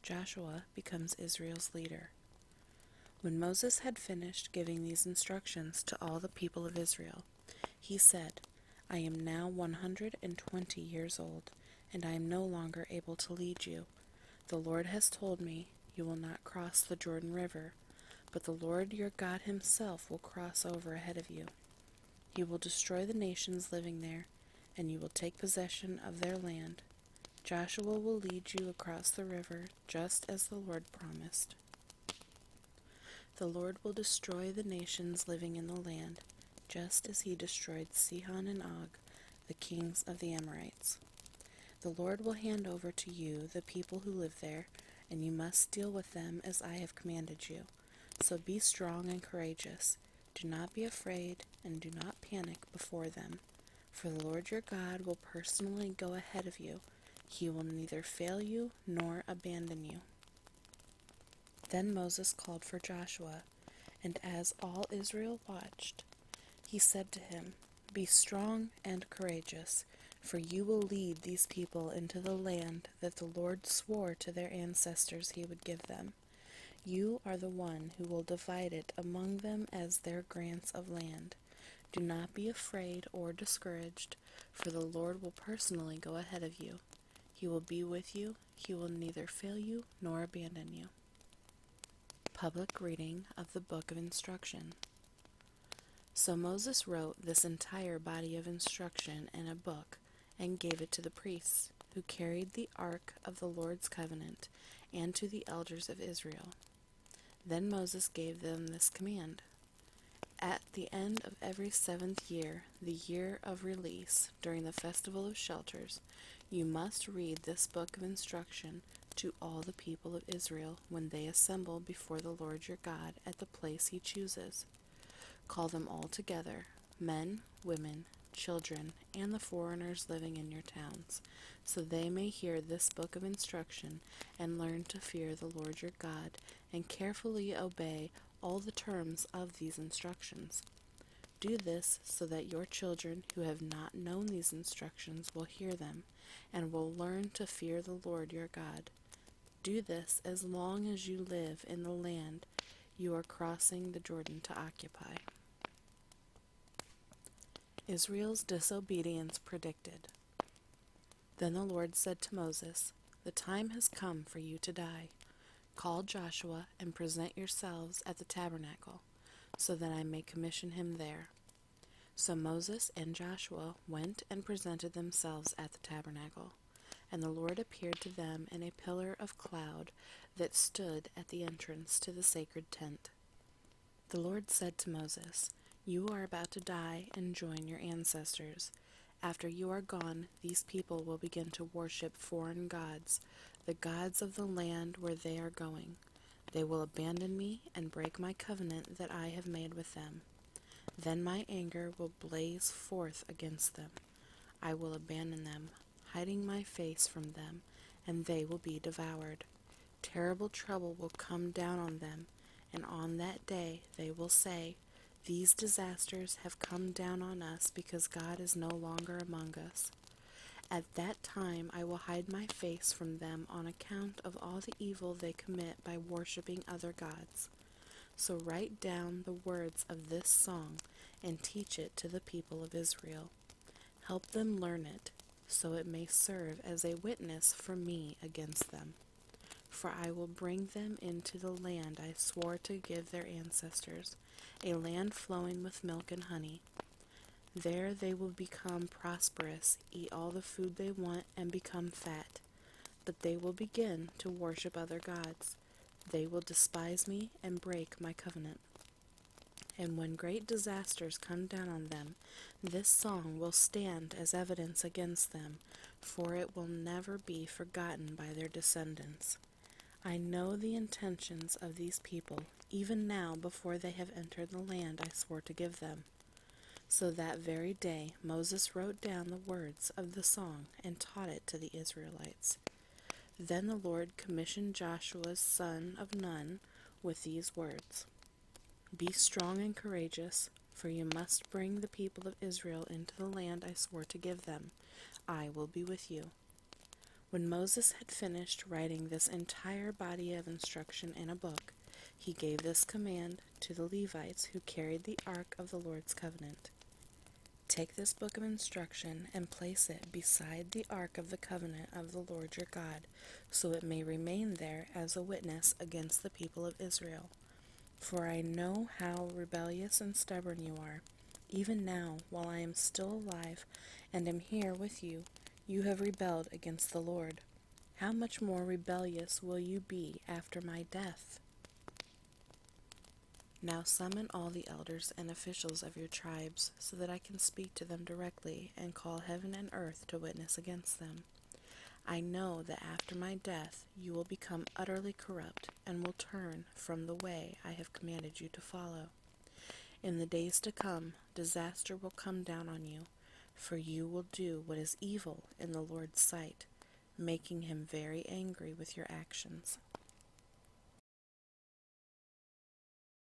Joshua becomes Israel's leader. When Moses had finished giving these instructions to all the people of Israel, he said, I am now 120 years old, and I am no longer able to lead you. The Lord has told me, you will not cross the Jordan River, but the Lord your God himself will cross over ahead of you. He will destroy the nations living there, and you will take possession of their land. Joshua will lead you across the river, just as the Lord promised. The Lord will destroy the nations living in the land, just as he destroyed Sihon and Og, the kings of the Amorites. The Lord will hand over to you the people who live there, and you must deal with them as I have commanded you. So be strong and courageous. Do not be afraid, and do not panic before them. For the Lord your God will personally go ahead of you. He will neither fail you nor abandon you. Then Moses called for Joshua, and as all Israel watched, he said to him, Be strong and courageous, for you will lead these people into the land that the Lord swore to their ancestors he would give them. You are the one who will divide it among them as their grants of land. Do not be afraid or discouraged, for the Lord will personally go ahead of you. He will be with you. He will neither fail you nor abandon you. Public reading of the Book of Instruction. So Moses wrote this entire body of instruction in a book and gave it to the priests, who carried the ark of the Lord's covenant, and to the elders of Israel. Then Moses gave them this command. At the end of every 7th year, the year of release, during the festival of shelters, you must read this book of instruction to all the people of Israel when they assemble before the Lord your God at the place he chooses. Call them all together, men, women, children, and the foreigners living in your towns, so they may hear this book of instruction and learn to fear the Lord your God and carefully obey all the terms of these instructions. Do this so that your children who have not known these instructions will hear them and will learn to fear the Lord your God. Do this as long as you live in the land you are crossing the Jordan to occupy. Israel's disobedience predicted. Then the Lord said to Moses, The time has come for you to die. Call Joshua and present yourselves at the tabernacle, so that I may commission him there. So Moses and Joshua went and presented themselves at the tabernacle, and the Lord appeared to them in a pillar of cloud that stood at the entrance to the sacred tent. The Lord said to Moses, You are about to die and join your ancestors. After you are gone, these people will begin to worship foreign gods, the gods of the land where they are going. They will abandon me and break my covenant that I have made with them. Then my anger will blaze forth against them. I will abandon them, hiding my face from them, and they will be devoured. Terrible trouble will come down on them, and on that day they will say, These disasters have come down on us because God is no longer among us. At that time I will hide my face from them on account of all the evil they commit by worshiping other gods. So write down the words of this song and teach it to the people of Israel. Help them learn it, so it may serve as a witness for me against them. For I will bring them into the land I swore to give their ancestors, a land flowing with milk and honey. There they will become prosperous, eat all the food they want, and become fat. But they will begin to worship other gods. They will despise me and break my covenant. And when great disasters come down on them, this song will stand as evidence against them, for it will never be forgotten by their descendants. I know the intentions of these people, even now before they have entered the land I swore to give them. So that very day Moses wrote down the words of the song and taught it to the Israelites. Then the Lord commissioned Joshua son of Nun with these words, Be strong and courageous, for you must bring the people of Israel into the land I swore to give them. I will be with you. When Moses had finished writing this entire body of instruction in a book, he gave this command to the Levites who carried the ark of the Lord's covenant. Take this book of instruction and place it beside the ark of the covenant of the Lord your God, so it may remain there as a witness against the people of Israel. For I know how rebellious and stubborn you are. Even now, while I am still alive and am here with you, you have rebelled against the Lord. How much more rebellious will you be after my death? Now summon all the elders and officials of your tribes, so that I can speak to them directly and call heaven and earth to witness against them. I know that after my death you will become utterly corrupt and will turn from the way I have commanded you to follow. In the days to come, disaster will come down on you, for you will do what is evil in the Lord's sight, making him very angry with your actions.